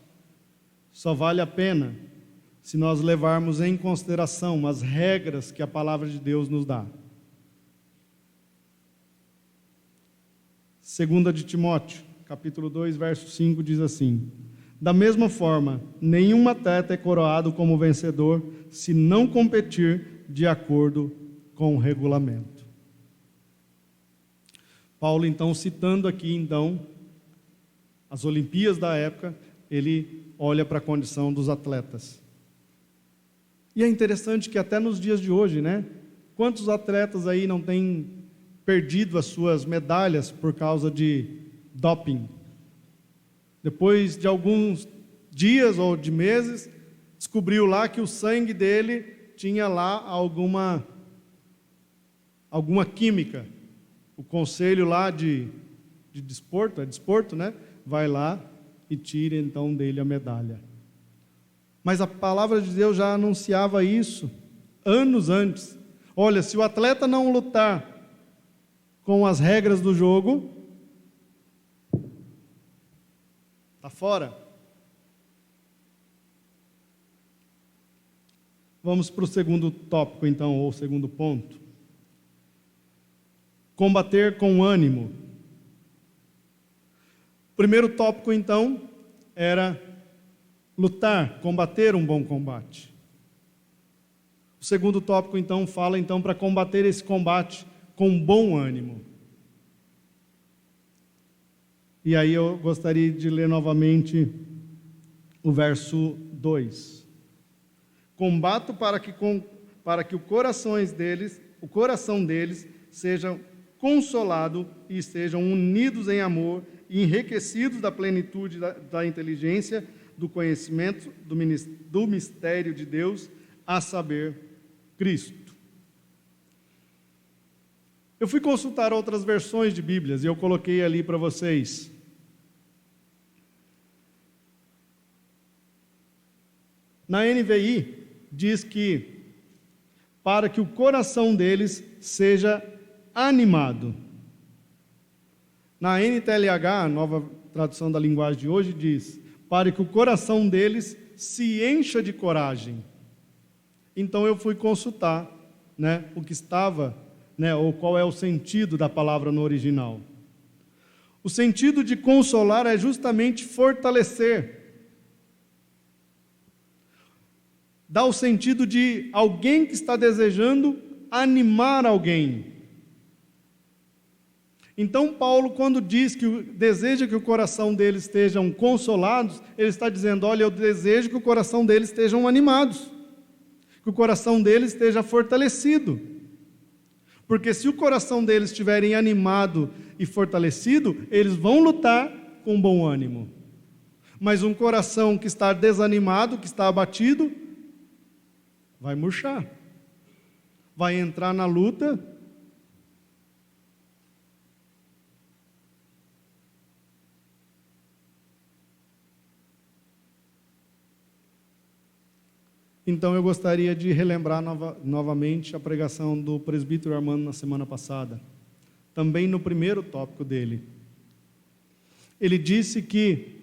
[SPEAKER 1] só vale a pena se nós levarmos em consideração as regras que a palavra de Deus nos dá. 2 de Timóteo, capítulo 2, verso 5, diz assim: da mesma forma, nenhum atleta é coroado como vencedor se não competir de acordo com o regulamento. Paulo, então, citando aqui, as Olimpíadas da época, ele olha para a condição dos atletas. E é interessante que até nos dias de hoje, quantos atletas aí não têm perdido as suas medalhas por causa de doping? Depois de alguns dias ou de meses, descobriu lá que o sangue dele tinha lá alguma química. O conselho lá de desporto, vai lá e tira então dele a medalha. Mas a palavra de Deus já anunciava isso anos antes. Olha, se o atleta não lutar com as regras do jogo, está fora. Vamos para o segundo tópico então, ou segundo ponto. Combater com ânimo. O primeiro tópico então era lutar, combater um bom combate. O segundo tópico então fala para combater esse combate com bom ânimo. E aí eu gostaria de ler novamente o verso 2. Combato para que o coração deles seja consolado e estejam unidos em amor e enriquecidos da plenitude da inteligência, do conhecimento do mistério de Deus, a saber, Cristo. Eu fui consultar outras versões de Bíblias e eu coloquei ali para vocês. Na NVI, diz que para que o coração deles seja animado. Na NTLH, a nova tradução da linguagem de hoje, diz para que o coração deles se encha de coragem. Então eu fui consultar, o que estava, ou qual é o sentido da palavra no original. O sentido de consolar é justamente fortalecer. Dá o sentido de alguém que está desejando animar alguém. Então Paulo, quando diz que deseja que o coração deles estejam consolados, ele está dizendo, olha, eu desejo que o coração deles estejam animados, que o coração deles esteja fortalecido. Porque se o coração deles estiverem animado e fortalecido, eles vão lutar com bom ânimo. Mas um coração que está desanimado, que está abatido, vai murchar, vai entrar na luta. Então eu gostaria de relembrar novamente a pregação do presbítero Armando na semana passada, também no primeiro tópico dele. Ele disse que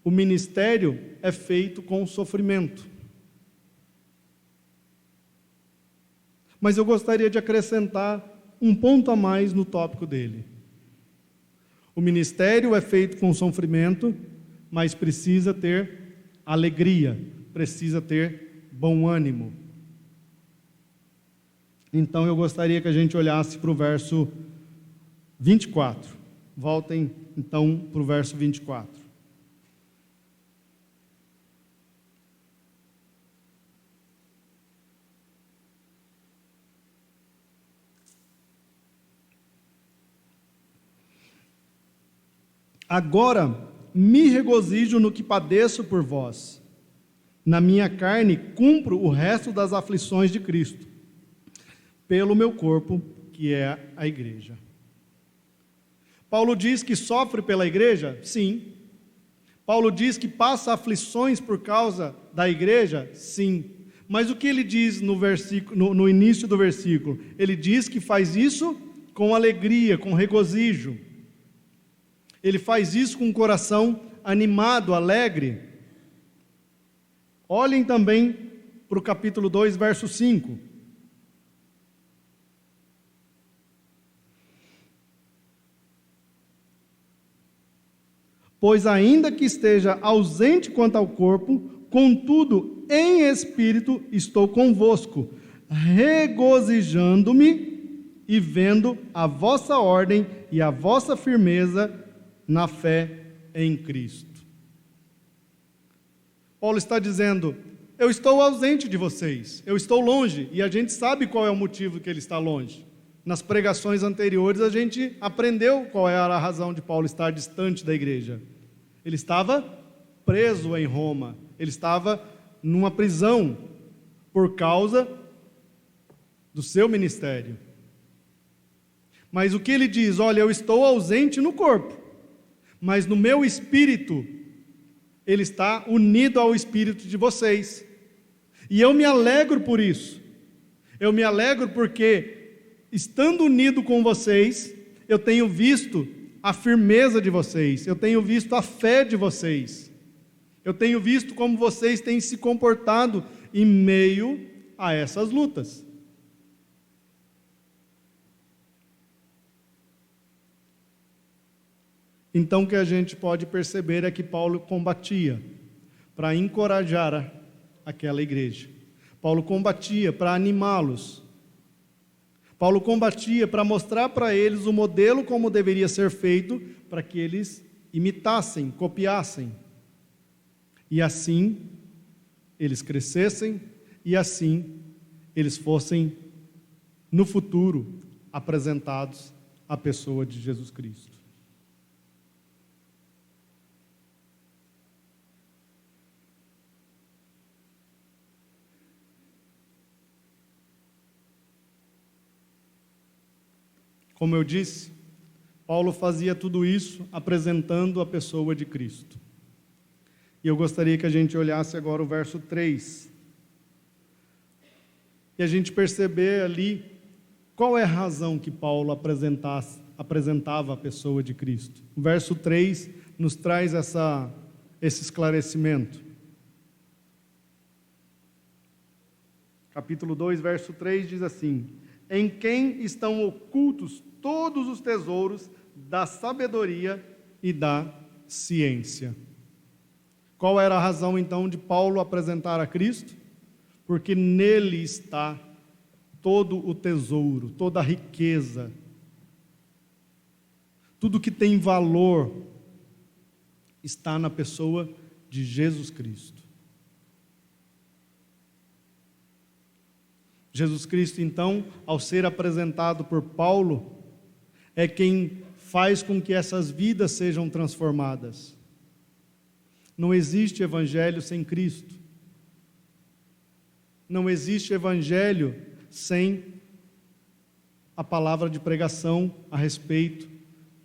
[SPEAKER 1] o ministério é feito com sofrimento. Mas eu gostaria de acrescentar um ponto a mais no tópico dele. O ministério é feito com sofrimento, mas precisa ter alegria, precisa ter bom ânimo. Então eu gostaria que a gente olhasse para o verso 24. Voltem então para o verso 24. Agora me regozijo no que padeço por vós. Na minha carne cumpro o resto das aflições de Cristo, pelo meu corpo, que é a igreja. Paulo diz que sofre pela igreja? Sim. Paulo diz que passa aflições por causa da igreja? Sim. Mas o que ele diz no início do versículo? Ele diz que faz isso com alegria, com regozijo. Ele faz isso com o coração animado, alegre. Olhem também para o capítulo 2, verso 5. Pois ainda que esteja ausente quanto ao corpo, contudo, em espírito estou convosco, regozijando-me e vendo a vossa ordem e a vossa firmeza na fé em Cristo. Paulo está dizendo, eu estou ausente de vocês, eu estou longe, e a gente sabe qual é o motivo que ele está longe. Nas pregações anteriores a gente aprendeu qual era a razão de Paulo estar distante da igreja. Ele estava preso em Roma, ele estava numa prisão por causa do seu ministério. Mas o que ele diz? Olha, eu estou ausente no corpo, mas no meu espírito, ele está unido ao espírito de vocês. E eu me alegro por isso. Eu me alegro porque, estando unido com vocês, eu tenho visto a firmeza de vocês, eu tenho visto a fé de vocês, eu tenho visto como vocês têm se comportado em meio a essas lutas. Então, o que a gente pode perceber é que Paulo combatia para encorajar aquela igreja. Paulo combatia para animá-los. Paulo combatia para mostrar para eles o modelo como deveria ser feito, para que eles imitassem, copiassem. E assim eles crescessem, e assim eles fossem, no futuro, apresentados à pessoa de Jesus Cristo. Como eu disse, Paulo fazia tudo isso apresentando a pessoa de Cristo. E eu gostaria que a gente olhasse agora o verso 3. E a gente perceber ali qual é a razão que Paulo apresentava a pessoa de Cristo. O verso 3 nos traz esse esclarecimento. Capítulo 2, verso 3 diz assim: em quem estão ocultos todos os tesouros da sabedoria e da ciência. Qual era a razão, então, de Paulo apresentar a Cristo? Porque nele está todo o tesouro, toda a riqueza, tudo que tem valor está na pessoa de Jesus Cristo. Jesus Cristo, então, ao ser apresentado por Paulo, é quem faz com que essas vidas sejam transformadas. Não existe evangelho sem Cristo. Não existe evangelho sem a palavra de pregação a respeito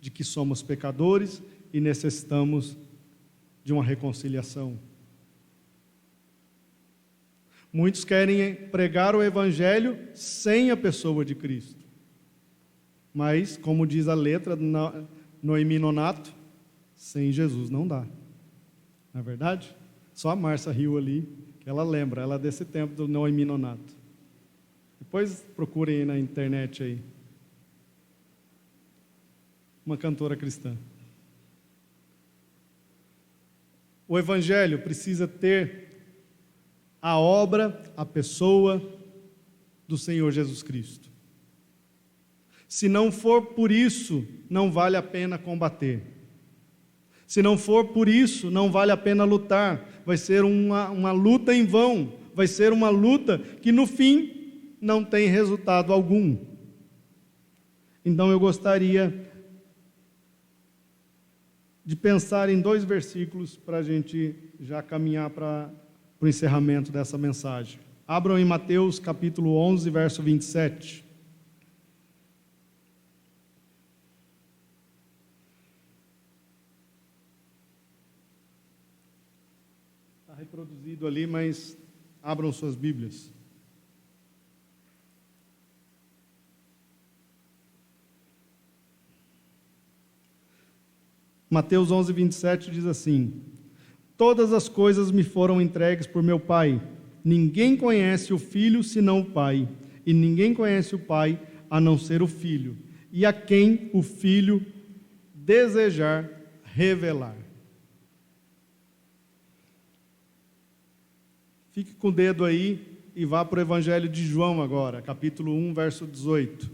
[SPEAKER 1] de que somos pecadores e necessitamos de uma reconciliação. Muitos querem pregar o evangelho sem a pessoa de Cristo. Mas, como diz a letra Noemi Nonato, sem Jesus não dá. Não é verdade? Só a Márcia riu ali, que ela lembra, ela é desse tempo do Noemi Nonato. Depois procurem aí na internet aí. Uma cantora cristã. O evangelho precisa ter a obra, a pessoa do Senhor Jesus Cristo. Se não for por isso, não vale a pena combater. Se não for por isso, não vale a pena lutar. Vai ser uma luta em vão. Vai ser uma luta que no fim não tem resultado algum. Então eu gostaria de pensar em 2 versículos para a gente já caminhar para o encerramento dessa mensagem. Abram em Mateus capítulo 11, verso 27. Está reproduzido ali, mas abram suas Bíblias. Mateus 11, 27 diz assim: todas as coisas me foram entregues por meu Pai. Ninguém conhece o Filho senão o Pai, e ninguém conhece o Pai a não ser o Filho, e a quem o Filho desejar revelar. Fique com o dedo aí e vá para o Evangelho de João agora, capítulo 1, verso 18.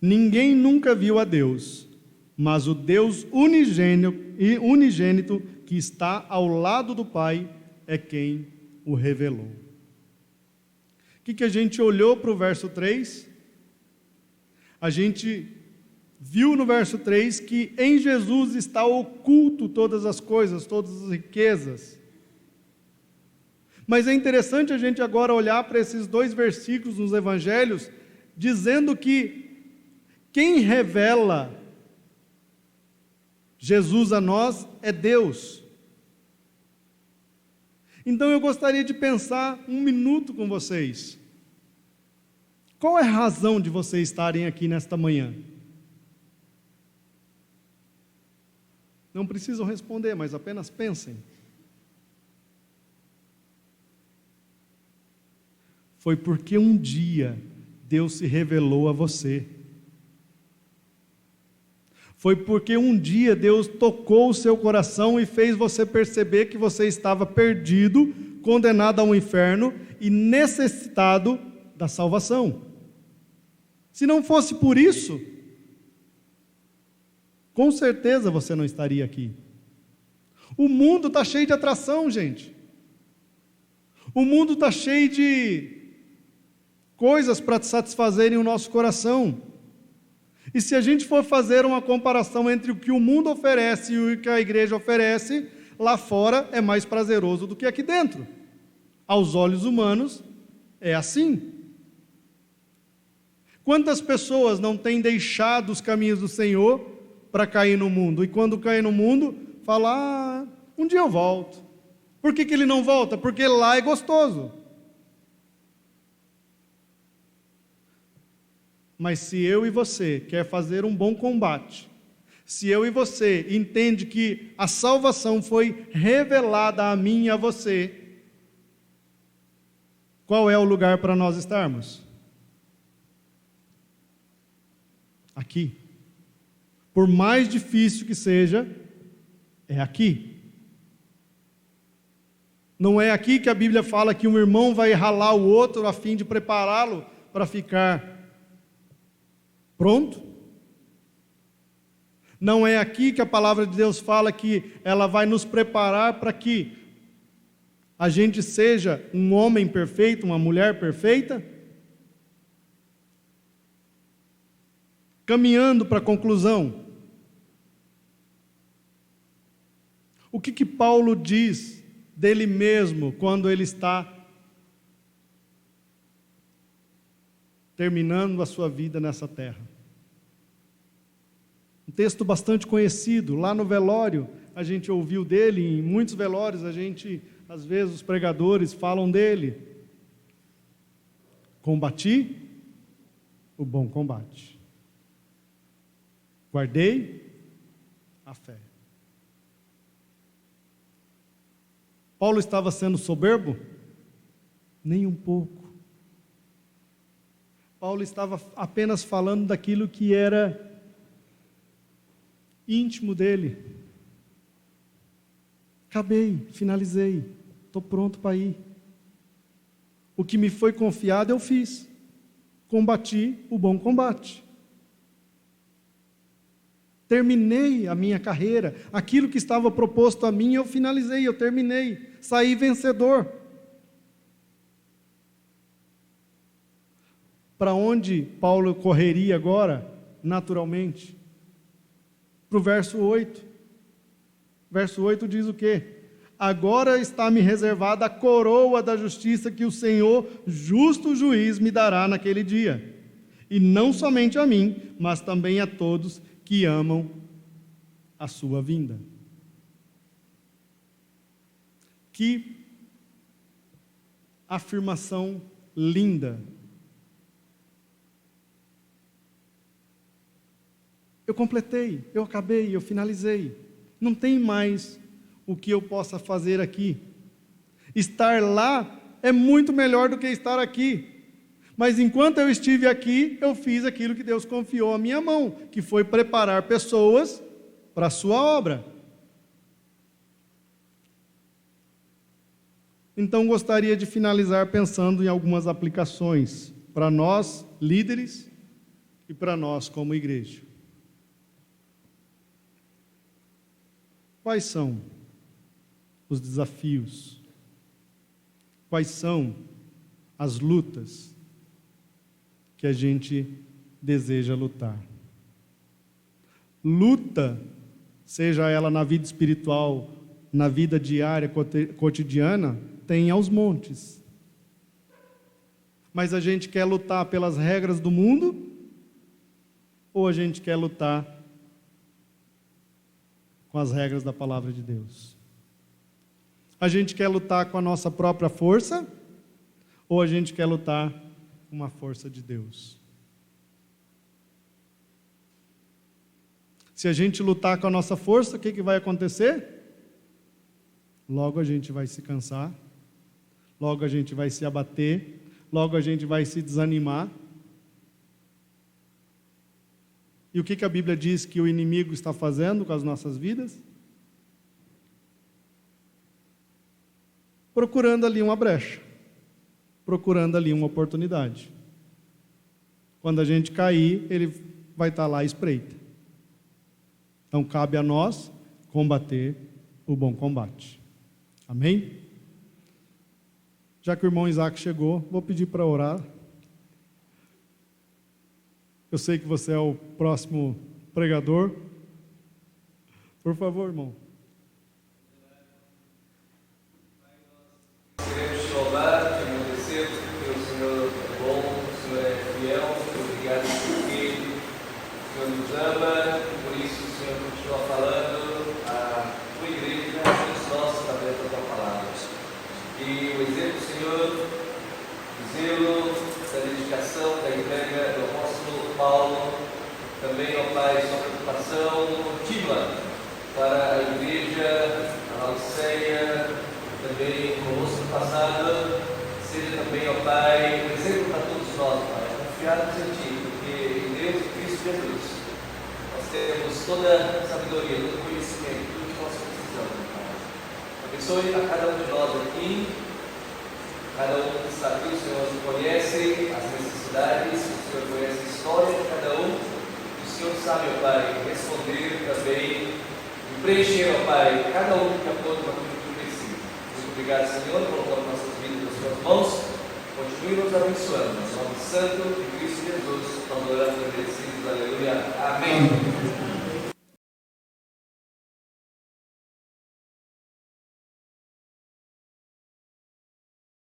[SPEAKER 1] Ninguém nunca viu a Deus, mas o Deus unigênito que está ao lado do Pai é quem o revelou. O que a gente olhou para o verso 3? A gente viu no verso 3 que em Jesus está oculto todas as coisas, todas as riquezas. Mas é interessante a gente agora olhar para esses 2 versículos nos evangelhos, dizendo que quem revela Jesus a nós é Deus. Então eu gostaria de pensar um minuto com vocês. Qual é a razão de vocês estarem aqui nesta manhã? Não precisam responder, mas apenas pensem. Foi porque um dia Deus se revelou a você. Foi porque um dia Deus tocou o seu coração e fez você perceber que você estava perdido, condenado ao inferno e necessitado da salvação. Se não fosse por isso, com certeza você não estaria aqui. O mundo está cheio de atração, gente. O mundo está cheio de coisas para satisfazerem o nosso coração. E se a gente for fazer uma comparação entre o que o mundo oferece e o que a igreja oferece, lá fora é mais prazeroso do que aqui dentro. Aos olhos humanos, é assim. Quantas pessoas não têm deixado os caminhos do Senhor para cair no mundo? E quando cai no mundo, fala, um dia eu volto. Por que ele não volta? Porque lá é gostoso. Mas se eu e você quer fazer um bom combate, se eu e você entende que a salvação foi revelada a mim e a você, qual é o lugar para nós estarmos? Aqui. Por mais difícil que seja, é aqui. Não é aqui que a Bíblia fala que um irmão vai ralar o outro a fim de prepará-lo para ficar pronto? Não é aqui que a palavra de Deus fala que ela vai nos preparar para que a gente seja um homem perfeito, uma mulher perfeita? Caminhando para a conclusão, o que Paulo diz dele mesmo quando ele está terminando a sua vida nessa terra? Um texto bastante conhecido, lá no velório a gente ouviu dele, em muitos velórios às vezes os pregadores falam dele. Combati o bom combate. Guardei a fé. Paulo estava sendo soberbo? Nem um pouco. Paulo estava apenas falando daquilo que era íntimo dele. Acabei, finalizei, estou pronto para ir. O que me foi confiado eu fiz. Combati o bom combate. Terminei a minha carreira. Aquilo que estava proposto a mim eu finalizei, eu terminei. Saí vencedor. Para onde Paulo correria agora? Naturalmente. Para o verso 8. Verso 8 diz o quê? agora está-me reservada a coroa da justiça que o Senhor, justo juiz, me dará naquele dia. E não somente a mim, mas também a todos que amam a sua vinda. Que afirmação linda. Eu completei, eu acabei, eu finalizei. Não tem mais o que eu possa fazer aqui. Estar lá é muito melhor do que estar aqui. Mas enquanto eu estive aqui, eu fiz aquilo que Deus confiou à minha mão, que foi preparar pessoas para a sua obra. Então gostaria de finalizar pensando em algumas aplicações para nós, líderes, e para nós como igreja. Quais são os desafios? Quais são as lutas que a gente deseja lutar? Luta, seja ela na vida espiritual, na vida diária, cotidiana, tem aos montes. Mas a gente quer lutar pelas regras do mundo? Ou a gente quer lutar com as regras da palavra de Deus? A gente quer lutar com a nossa própria força? Ou a gente quer lutar com uma força de Deus? Se a gente lutar com a nossa força, o que vai acontecer? Logo a gente vai se cansar, logo a gente vai se abater, logo a gente vai se desanimar. E o que a Bíblia diz que o inimigo está fazendo com as nossas vidas? Procurando ali uma brecha, procurando ali uma oportunidade. Quando a gente cair, ele vai estar lá à espreita. Então cabe a nós combater o bom combate. Amém? Já que o irmão Isaac chegou, vou pedir para orar. Eu sei que você é o próximo pregador. Por favor, irmão.
[SPEAKER 4] Queremos te louvar, te agradecer, porque o Senhor é bom, o Senhor é fiel. Obrigado porque o Senhor nos ama, por isso o Senhor continua falando à tua igreja, a todos nós, através da tua palavra. E o exemplo do Senhor, o zelo, da dedicação, da entrega do apóstolo Paulo, também, ó Pai, sua preocupação contínua para a igreja, a Laodiceia, também conosco no passado, seja também, ó Pai, um exemplo para todos nós, Pai, confiados em Ti, porque em Deus e Cristo Jesus nós temos toda a sabedoria, todo o conhecimento, tudo que nós precisamos, Pai. Abençoe a cada um de nós aqui, cada um que está aqui, o Senhor conhece as necessidades, o Senhor conhece a história de cada um, e o Senhor sabe, ó Pai, responder também e preencher, ó Pai, cada um de acordo com aquilo que precisa. Muito obrigado, Senhor, colocamos nossas vidas nas suas mãos, continue nos abençoando, no nome santo de Cristo Jesus, nós oramos agradecidos, aleluia, amém.